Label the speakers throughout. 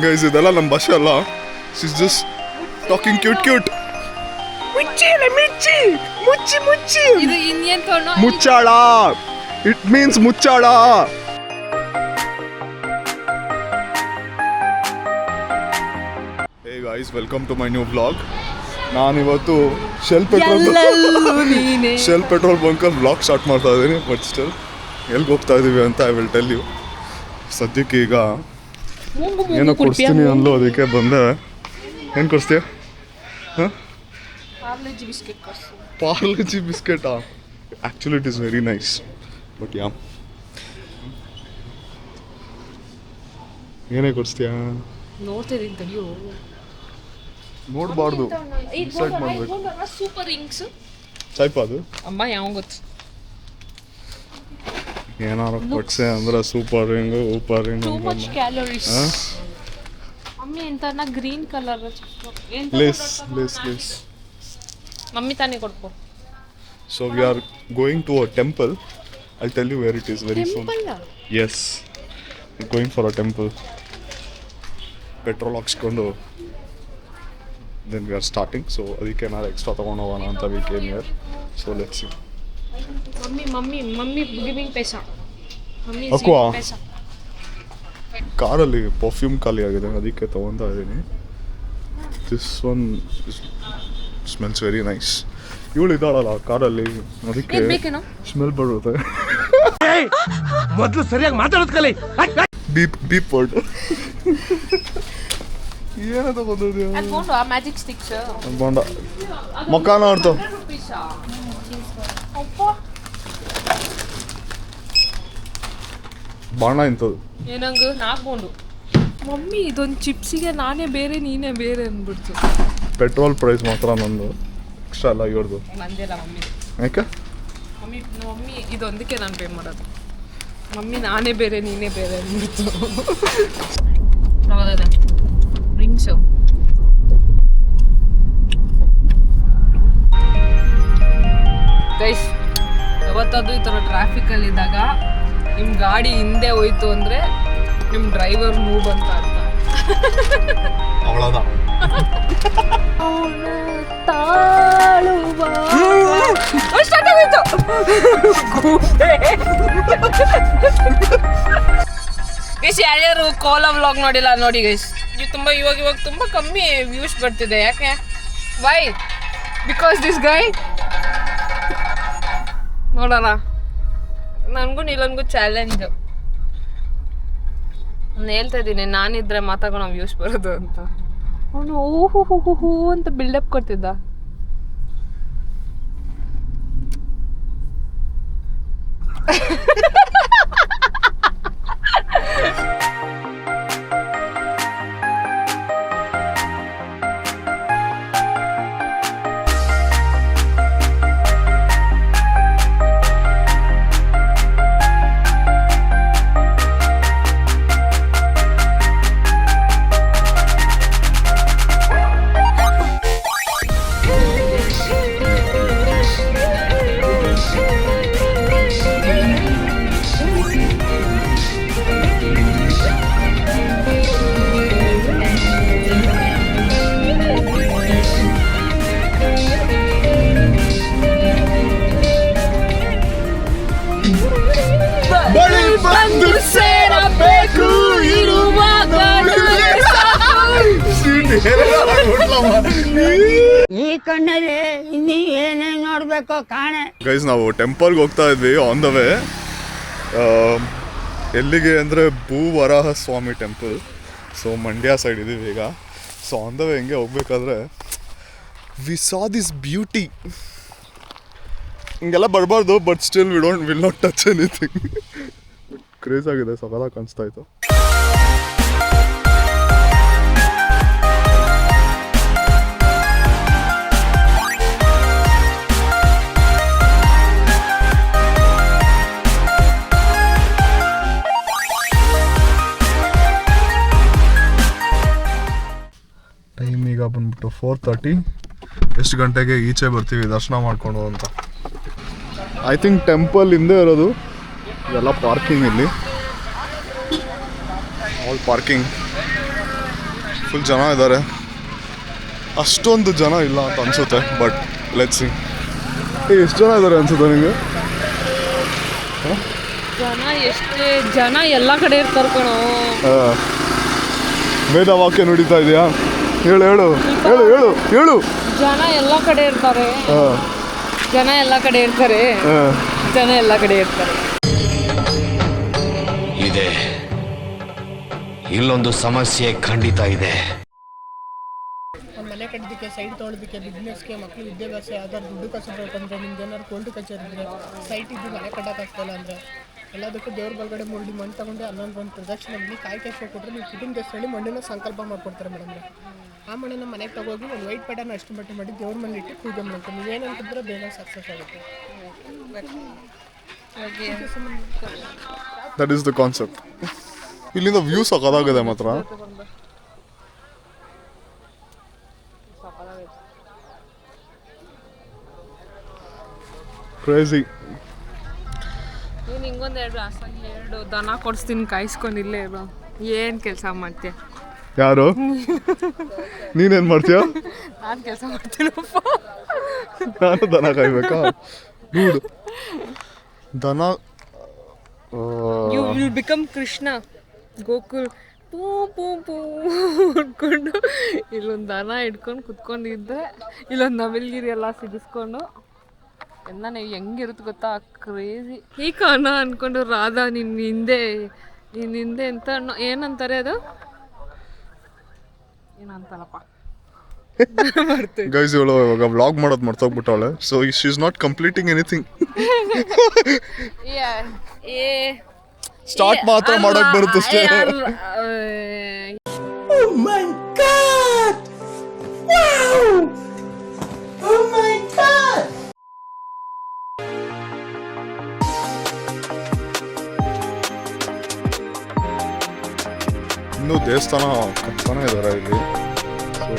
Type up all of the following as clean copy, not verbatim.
Speaker 1: Guys ಇದೆಲ್ಲ ನಮ್ಮ ಭಾಷೆ ಅಲ್ಲ. She's just talking cute. ಮಿಚ್ಚಿ
Speaker 2: ಇದು ಇಂಡಿಯನ್ ಟೋನು.
Speaker 1: ಮುಚ್ಚಾಳ. It means ಮುಚ್ಚಾಳ. Hey guys, welcome to my new vlog. ನಾನಿವತ್ತು ಶೆಲ್ ಪೆಟ್ರೋಲ್ ಬಂಕಲ್ಲಿ ವ್ಲಾಗ್ ಸ್ಟಾರ್ಟ್ ಮಾಡ್ತಾ ಇದ್ದೀನಿ. ಬಟ್ ಸ್ಟಿಲ್ ಎಲ್ಲಿಗೆ ಹೋಗ್ತಾ ಇದ್ದೀವಿ ಅಂತ ಐ ವಿಲ್ ಟೆಲ್ ಯು. ಸದ್ಯಕ್ಕೆ ಈಗ ಏನೋ ಕೊಡಿಸ್ತೀನಿ ಅಂದ್ಲು, ಅದಕ್ಕೆ ಬಂದೆ. ಏನು ಕೊಡಿಸ್ತೀಯ? ಹಾಂ, ಪಾರ್ಲೆಜಿ ಬಿಸ್ಕೆಟಾ? Actually it is very nice. But yeah, ಏನೇ ಕೊಡಿಸ್ತೀಯಾ?
Speaker 2: ನೋಡ್ತಿದ್ದೀನಿ ತಡಿಯೋ.
Speaker 1: ನೋಡಬಾರ್ದು, ಡಿಸೈಡ್ ಮಾಡಬೇಕು.
Speaker 2: ಸೂಪರ್ ರಿಂಗ್ಸ್
Speaker 1: ಟೈಪ್ ಅದು
Speaker 2: ಅಮ್ಮ ಯಾವ ಗೊತ್ತು.
Speaker 1: ಏನಾರು ಕೊಡ್ಸೆ ಅಂದ್ರೆ ಸೂಪರ್ ರಿಂಗ್ ಊಪರ್ ರಿಂಗ್.
Speaker 2: Too much calories. ಮಮ್ಮಿ ಎಂತನ ಗ್ರೀನ್ ಕಲರ್
Speaker 1: ಲೇಸ್.
Speaker 2: ಮಮ್ಮಿ ತಾನೇ ಕೊಡ್ಕೊ.
Speaker 1: So we are going to a temple. I'll tell you where it is very soon. Yes, we're going for a temple. Petrol ಹಾಕ್ಸ್ಕೊಂಡು then we are starting. So ಅದಕ್ಕೆ ನಾನು extra ತಗೊಂಡು ಹೋಗೋಣ ಅಂತ we came here. So let's see.
Speaker 2: Mummy giving paisa. Mummy
Speaker 1: ಅಕ್ವಾ
Speaker 2: ಪೈಸಾ.
Speaker 1: ಕಾರಲ್ಲಿ perfume ಖಾಲಿ ಆಗಿದೆ, ಅದಕ್ಕೆ ತಗೊತಾ ಇದ್ದೀನಿ. This one smells very nice. ಇವಳು ಇದ್ದಾಳಲ್ಲ ಕಾರಲ್ಲಿ, ಅದಕ್ಕೆ ಸ್ಮೆಲ್ ಬರುತ್ತೆ.
Speaker 3: ಮೊದಲು ಸರಿಯಾಗಿ ಮಾತಾಡೋದು ಕಲಿ.
Speaker 1: Beep word. ಏನೋ ತಗೊಂಡಿದ್ಯಾ?
Speaker 2: ಅದ್ಕೊಂಡು ಆ ಮ್ಯಾಜಿಕ್ ಸ್ಟಿಕ್ಸ್
Speaker 1: ಬಂಡ ಮುಖ ನೋಡ್ತು. ಬಾಣ ಇಂಥದ್ದು
Speaker 2: ಏನಂಗ ನಾಲ್ಕೊಂಡು. ಮಮ್ಮಿ ಇದೊಂದು ಚಿಪ್ಸಿಗೆ ನಾನೇ ಬೇರೆ ನೀನೇ ಬೇರೆ ಅಂದ್ಬಿಡ್ತು.
Speaker 1: ಪೆಟ್ರೋಲ್ ಪ್ರೈಸ್ ಮಾತ್ರ ನಂದು, ಎಕ್ಸ್ಟ್ರಾ ಅಲ್ಲ ಇವ್ರದ್ದು.
Speaker 2: ನಂದಿಲ್ಲ ಮಮ್ಮಿ.
Speaker 1: ಯಾಕೆ?
Speaker 2: ಮಮ್ಮಿ ಇದೊಂದಕ್ಕೆ ನಾನು ಪೇ ಮಾಡೋದು. ಮಮ್ಮಿ ನಾನೇ ಬೇರೆ ನೀನೇ ಬೇರೆ ಅಂದ್ಬಿಡ್ತು. ಹೌದಾ ರಿಂಗ್ಸು. ಗೈಸ್, ಯಾವತ್ತಾದ್ರೂ ಈ ಥರ ಟ್ರಾಫಿಕಲ್ಲಿದ್ದಾಗ ನಿಮ್ಮ ಗಾಡಿ ಹಿಂದೆ ಹೋಯ್ತು ಅಂದರೆ ನಿಮ್ಮ ಡ್ರೈವರ್ ಮೂವ್ ಅಂತ ಅರ್ಥ.
Speaker 1: ಅವಳದ
Speaker 2: ಗೈಸ್, ಯಾರ್ಯಾರು ಕೋಲಾ ವ್ಲಾಗ್ ನೋಡಿಲ್ಲ ನೋಡಿ ಗೈಸ್. ನೀವು ಇವಾಗ ತುಂಬ ಕಮ್ಮಿ ವ್ಯೂಸ್ ಬರ್ತಿದೆ. ಯಾಕೆ? ವೈ? Because this guy. ನೋಡೋಣ, ನನಗೂ ನೀಲನ್ಗೂ ಚಾಲೆಂಜ್. ನಾನು ಹೇಳ್ತಾ ಇದ್ದೀನಿ, ನಾನಿದ್ರೆ ಮಾತಾಡೋ ವ್ಯೂಸ್ ಬರೋದು ಅಂತ. ಅವನು ಹೂ ಅಂತ ಬಿಲ್ಡಪ್ ಕೊಡ್ತಿದ್ದ.
Speaker 4: ಈ ಕಣ್ಣಲ್ಲಿ ಇನ್ನೀ ಏನೇನು ನೋಡ್ಬೇಕೋ ಕಾಣೆ.
Speaker 1: ಗೈಸ್, ನಾವು ಟೆಂಪಲ್ಗೆ ಹೋಗ್ತಾ ಇದ್ವಿ ಆನ್ ದ ವೇ. ಎಲ್ಲಿಗೆ ಅಂದರೆ ಭೂವರಾಹ ಸ್ವಾಮಿ ಟೆಂಪಲ್. ಸೊ ಮಂಡ್ಯ ಸೈಡ್ ಇದ್ದೀವಿ ಈಗ. ಸೊ ಆನ್ ದ ವೇ ಹೆಂಗೆ ಹೋಗ್ಬೇಕಾದ್ರೆ ವಿ ಸಾ ದಿಸ್ ಬ್ಯೂಟಿ. ಹಿಂಗೆಲ್ಲ ಬರಬಾರ್ದು, but still will not touch anything. Craze ಆಗಿದೆ, ಸಕಲಾಗಿ ಕಾಣಿಸ್ತಾ ಇತ್ತು. ಟೈಮ್ ಈಗ ಬಂದ್ಬಿಟ್ಟು 4:30. ಎಷ್ಟು ಗಂಟೆಗೆ ಈಚೆ ಬರ್ತೀವಿ ದರ್ಶನ ಮಾಡಿಕೊಂಡು ಅಂತ. ಐ ಥಿಂಕ್ ಟೆಂಪಲ್ ಹಿಂದೆ ಇರೋದು, ಇದೆಲ್ಲ ಪಾರ್ಕಿಂಗ್ ಇಲ್ಲಿ. ಆಲ್ ಪಾರ್ಕಿಂಗ್ ಫುಲ್ ಜನ ಇದ್ದಾರೆ. ಅಷ್ಟೊಂದು ಜನ ಇಲ್ಲ ಅಂತ ಅನಿಸುತ್ತೆ, ಬಟ್ ಲೆಟ್ಸ್ ಸಿ. ಎಷ್ಟು ಜನ ಇದ್ದಾರೆ ಅನ್ಸುತ್ತೆ ನಿಮಗೆ?
Speaker 2: ಜನ ಎಷ್ಟೇ ಜನ ಎಲ್ಲ ಕಡೆ ಇರ್ತಾರೆ ಕಣೋ.
Speaker 1: ವೇದ ವಾಕ್ಯ ನುಡಿತಾ ಇದೆಯಾ? ಹೇಳು ಹೇಳು ಹೇಳು ಹೇಳು ಹೇಳು.
Speaker 2: ಜನ ಎಲ್ಲ ಕಡೆ ಇರ್ತಾರೆ, ಜನ ಎಲ್ಲ ಕಡೆ ಇರ್ತಾರೆ, ಜನ ಎಲ್ಲ ಕಡೆ ಇರ್ತಾರೆ.
Speaker 3: ಇದೆ, ಇಲ್ಲೊಂದು ಸಮಸ್ಯೆ ಖಂಡಿತ ಇದೆ.
Speaker 5: ಮನೆ ಕಟ್ಟೋದಕ್ಕೆ, ಸೈಟ್ ತೊಗೊಳೋದಕ್ಕೆ, ಬಿಸ್ನೆಸ್ಗೆ, ಮಕ್ಕಳು ವಿದ್ಯಾಭ್ಯಾಸ ಯಾವ್ದಾದ್ರು ದುಡ್ಡು ಕಸಬೇಕಂದ್ರೆ, ನಿಮ್ಗೆ ಏನಾದ್ರು ಕೋರ್ಟ್ ಕಚೇರಿ ಇದ್ರೆ, ಸೈಟ್ ಇದ್ದು ಮನೆ ಕಟ್ಟೋಕ್ಕಾಗ್ತಾಯಿಲ್ಲ ಅಂದರೆ ಎಲ್ಲದಕ್ಕೂ ದೇವ್ರ ಬಲಗಡೆ ಮುರುಡಿ ಮಣ್ಣು ತಗೊಂಡು ಒಂದು ಪ್ರದಕ್ಷಿಣೆ ಮಾಡಿ ಕಾಯಿ ಕೊಟ್ಟರೆ ನೀವು ಕುಟುಂಬ ಹೇಳಿ ಮಣ್ಣಿನ ಸಂಕಲ್ಪ ಮಾಡ್ಕೊಡ್ತಾರೆ ಮೇಡಮ್. ಆ ಮಣ್ಣನ್ನು ಮನೆಗೆ ತಗೋಗಿ ಒಂದು ವೈಟ್ ಪ್ಯಾಟರ್ನ್ ಅಷ್ಟು ಬಟ್ಟೆ ಮಾಡಿ ದೇವ್ರ ಮನೆ ಇಟ್ಟು ಪೂಜೆ ಮಾಡ್ತೀವಿ. ನೀವೇನು ಅಂತಿದ್ರೆ ಬೇಗ ಸಕ್ಸಸ್ ಆಗುತ್ತೆ.
Speaker 1: That is the concept. ಇಲ್ಲಿಂದ ವ್ಯೂ ಸಕ್ಕತ್ತಾಗಿದೆ ಮಾತ್ರ. ಕ್ರೇಜಿ.
Speaker 2: ನೀನು ಹಿಂಗೊಂದು ಎರಡು ದನ ಕೊಡಿಸ್ತೀನಿ, ಕಾಯಿಸ್ಕೊಂಡಿಲ್ಲೇ ಇರೋ. ಏನು ಕೆಲಸ ಮಾಡ್ತೀಯ?
Speaker 1: ಯಾರು? ನೀನೇನು ಮಾಡ್ತೀಯ?
Speaker 2: ನಾನು ಕೆಲಸ ಮಾಡ್ತೀನಪ್ಪ.
Speaker 1: ನಾನು ದನ ಕಾಯ್ಬೇಕಾ? ನೋಡು ದನ.
Speaker 2: You will become Krishna Gokul. ಪೂ ಪೂ ಪೂ ಅಂದ್ಕೊಂಡು ಇಲ್ಲೊಂದು ದನ ಇಟ್ಕೊಂಡು ಕುತ್ಕೊಂಡಿದ್ದೆ, ಇಲ್ಲೊಂದು ನವಿಲ್ಗಿರಿ ಎಲ್ಲ ಸಿಗಿಸ್ಕೊಂಡು ಎಲ್ಲ ನೀವು ಹೆಂಗಿರುತ್ತೆ ಗೊತ್ತಾ, ಕ್ರೇಜಿ. ಈ ಕಾರಣ ಅಂದ್ಕೊಂಡು ರಾಧಾ ನಿನ್ನ ಹಿಂದೆ ಅಂತ ಏನಂತಾರೆ ಅದು, ಏನಂತಾರಪ್ಪ
Speaker 1: ಗೈಸ್ ಇವಳು ಇವಾಗ ವ್ಲಾಗ್ ಮಾಡೋದು ಮರ್ತೋಗ್ಬಿಟ್ಟವಳೆ. So she is not completing anything. Start ಮಾತ್ರ ಮಾಡಕ್ ಬರುತ್ತೆ ಅಷ್ಟೇ. ಇನ್ನೂ ದೇವಸ್ಥಾನ ಕಟ್ತಾನೆ ಇದ್ದಾರೆ ಇಲ್ಲಿ. So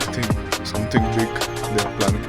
Speaker 1: I think something big they are planning.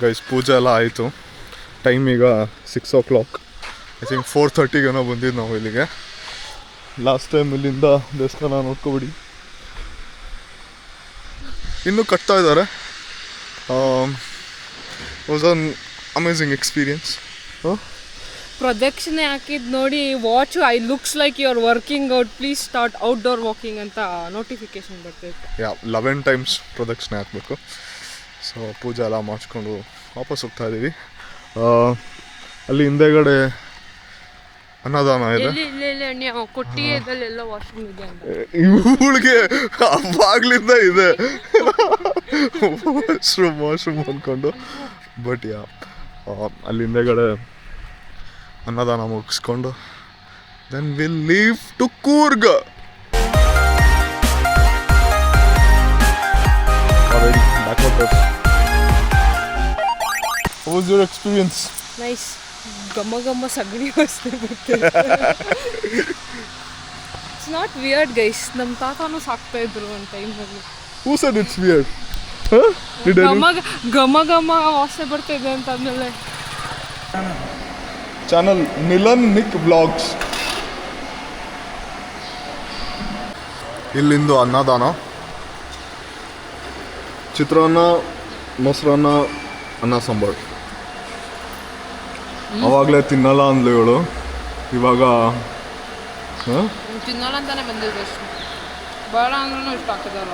Speaker 1: Guys ಪೂಜೆ ಎಲ್ಲ ಆಯಿತು. ಟೈಮ್ ಈಗ 6 o'clock. ಐ ಥಿಂಕ್ 4:30 ಬಂದಿದ್ದು ನಾವು ಇಲ್ಲಿಗೆ. ಲಾಸ್ಟ್ ಟೈಮ್ ಇಲ್ಲಿಂದ ದೇವಸ್ಥಾನ ನೋಡ್ಕೊಬಿಡಿ. ಇನ್ನೂ ಕಟ್ತಾ ಇದ್ದಾರೆ. Was an amazing experience.
Speaker 2: ಪ್ರದಕ್ಷಿಣೆ ಹಾಕಿದ್ದು ನೋಡಿ, watch I looks like you are working out, please start outdoor walking ಅಂತ ನೋಟಿಫಿಕೇಶನ್ ಬರ್ತೈತೆ.
Speaker 1: 11 times ಪ್ರದಕ್ಷಿಣೆ ಹಾಕಬೇಕು. ಸೊ ಪೂಜೆ ಎಲ್ಲ ಮಾಡಿಸ್ಕೊಂಡು ವಾಪಸ್ ಹೋಗ್ತಾ ಇದ್ದೀವಿ. ಅಲ್ಲಿ ಹಿಂದೆಗಡೆ ಅನ್ನದಾನ ಇದೆ.
Speaker 2: ಕೊಟ್ಟಿಗೆದಲ್ಲೆಲ್ಲ ವಾಶ್ರೂಮ್ ಇದೆ ಅಂತ
Speaker 1: ಇವಳಿಗೆ ಅವಾಗ್ಲಿಂದ ಇದೆ ವಾಶ್ರೂಮ್ ಅಂದ್ಕೊಂಡು. ಬಟ್ ಅಲ್ಲಿ ಹಿಂದೆಗಡೆ ಅನ್ನದಾನ ಮುಗಿಸ್ಕೊಂಡು then will leave to Coorg. What was your experience?
Speaker 2: Nice. ಗಮ್ಮ ಸಗಣಿ ವಾಸನೆ ಬರ್ತಿದೆ. It's not weird guys. ನಮ್ಮ ತಾತನೂ ಸಾಕ್ತಾ ಇದ್ರು ಒಂದು ಟೈಮಲ್ಲಿ.
Speaker 1: Who said it's weird? Did
Speaker 2: ಘಮ ವಾಸನೆ ಬರ್ತಿದೆ ಅಂತ ಅಂದಮೇಲೆ
Speaker 1: ಚಾನಲ್ ಮಿಲನ್ ನಿಕ್ ವ್ಲಾಗ್ಸ್. ಇಲ್ಲಿಂದು ಅನ್ನದಾನ, ಚಿತ್ರಾನ್ನ, ಮೊಸರನ್ನ, ಅನ್ನ ಸಾಂಬಾರು. ಅವಾಗಲೇ ತಿನ್ನಲ್ಲ ಅಂದ್ಲು ಇವಳು. ಇವಾಗ
Speaker 2: ತಿನ್ನಲ್ಲ ಅಂತಾನೆ ಬಂದಿದ್ದು ಅಷ್ಟು. ಬೇಡ ಅಂದ್ರೂ ಇಷ್ಟ ಆಗ್ತದಲ್ಲ.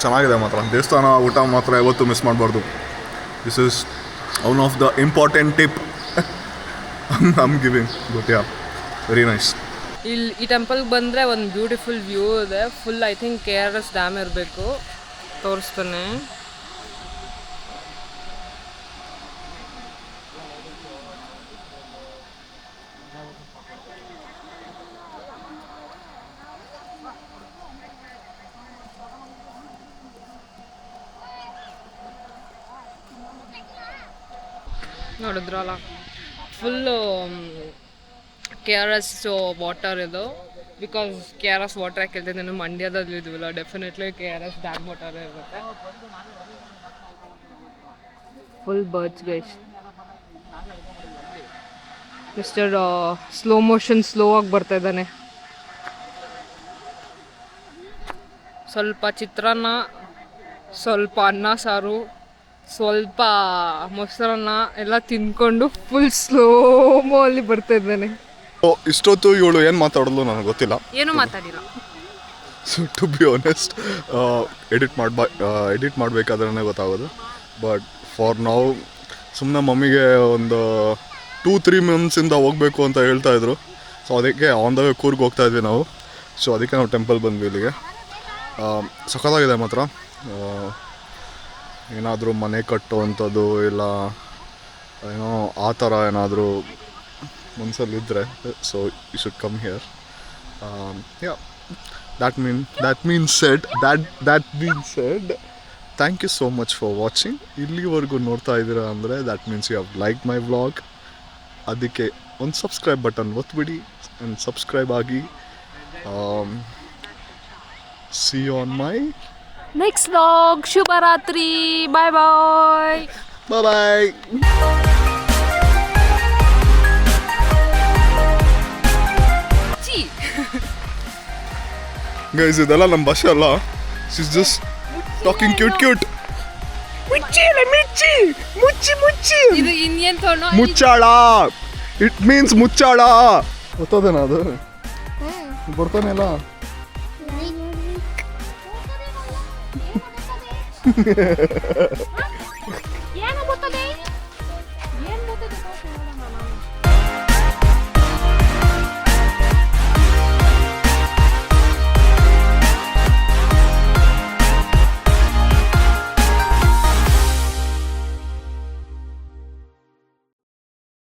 Speaker 1: ಚೆನ್ನಾಗಿದೆ ಮಾತ್ರ. ದೇವಸ್ಥಾನ ಊಟ ಮಾತ್ರ ಯಾವತ್ತೂ ಮಿಸ್ ಮಾಡಬಾರ್ದು. This is one of the important tip I'm giving. But yeah very nice.
Speaker 2: ಇಲ್ಲಿ ಈ ಟೆಂಪಲ್ಗೆ ಬಂದರೆ ಒಂದು ಬ್ಯೂಟಿಫುಲ್ ವ್ಯೂ ಇದೆ. Full I think KRS dam ಇರಬೇಕು. ತೋರಿಸ್ತಾನೆ. ನೋಡಿದ್ರಲ್ಲ ಫುಲ್ಲು KRS ವಾಟರ್ ಇದು. ಬಿಕಾಸ್ KRS ವಾಟರ್ ಯಾಕೆ ಹೇಳ್ತೀನಿ, ನಾನು ಮಂಡ್ಯದಲ್ಲಿ ಇದ್ವಿಲ್ಲ, ಡೆಫಿನೆಟ್ಲಿ KRS ಡ್ಯಾಮ್ ವಾಟರ್ ಇರುತ್ತೆ. Full birds guys. Mister slow motion slow ಆಗಿ ಬರ್ತಾ ಇದ್ದಾನೆ. ಸ್ವಲ್ಪ ಚಿತ್ರಾನ್ನ, ಸ್ವಲ್ಪ ಅನ್ನ ಸಾರು, ಸ್ವಲ್ಪ ಮೊಸರನ್ನ ಎಲ್ಲ ತಿನ್ಕೊಂಡು ಫುಲ್ ಸ್ಲೋಮೋ ಅಲ್ಲಿ ಬರ್ತಾ ಇದ್ದಾನೆ.
Speaker 1: ಇಷ್ಟೊತ್ತು ಇವಳು ಏನು ಮಾತಾಡೋದು ನನಗೆ ಗೊತ್ತಿಲ್ಲ.
Speaker 2: ಏನು ಮಾತಾಡಿಲ್ಲ.
Speaker 1: So to be honest, edit ಮಾಡಬೇಕಾದ್ರೆ ಗೊತ್ತಾಗೋದು. ಬಟ್ ಫಾರ್ ನೌ ಸುಮ್ಮನೆ ಮಮ್ಮಿಗೆ ಒಂದು 2-3 ಮಂತ್ಸಿಂದ ಹೋಗಬೇಕು ಅಂತ ಹೇಳ್ತಾಯಿದ್ರು. ಸೊ ಅದಕ್ಕೆ ಆನ್ ದ ವೇ ಕೂರ್ಗೆ ಹೋಗ್ತಾಯಿದ್ವಿ ನಾವು. ಸೊ ಅದಕ್ಕೆ ನಾವು ಟೆಂಪಲ್ ಬಂದ್ವಿ ಇಲ್ಲಿಗೆ. ಸಖತ್ತಾಗಿದೆ ಮಾತ್ರ. ಏನಾದರೂ ಮನೆ ಕಟ್ಟುವಂಥದ್ದು ಇಲ್ಲ ಏನೋ ಆ ಥರ ಏನಾದರೂ ಮನಸ್ಸಲ್ಲಿದ್ದರೆ, so you should come here. Yeah, that means said, thank you so much for watching. ಇಲ್ಲಿವರೆಗೂ ನೋಡ್ತಾ ಇದ್ದೀರಾ ಅಂದರೆ that means you have like my vlog. ಅದಕ್ಕೆ ಒಂದು ಸಬ್ಸ್ಕ್ರೈಬ್ ಬಟನ್ ಒತ್ಬಿಡಿ ಆ್ಯಂಡ್ ಸಬ್ಸ್ಕ್ರೈಬ್ ಆಗಿ. See you on my
Speaker 2: next vlog. ಶುಭರಾತ್ರಿ. Bye bye.
Speaker 1: Bye. Guys, ಇದೆಲ್ಲ ನಮ್ಮ ಭಾಷೆ ಅಲ್ಲ. She's just talking cute.
Speaker 2: ಇದು ಇಂಡಿಯನ್ ಟೋನು.
Speaker 1: ಮುಚ್ಚಾಳ, ಇಟ್ ಮೀನ್ಸ್ ಮುಚ್ಚಾಳ. ಗೊತ್ತದೇನ ಅದು? ಬರ್ತಾನೆ ಇಲ್ಲ.
Speaker 2: ಏನು ಗೊತ್ತದೆ?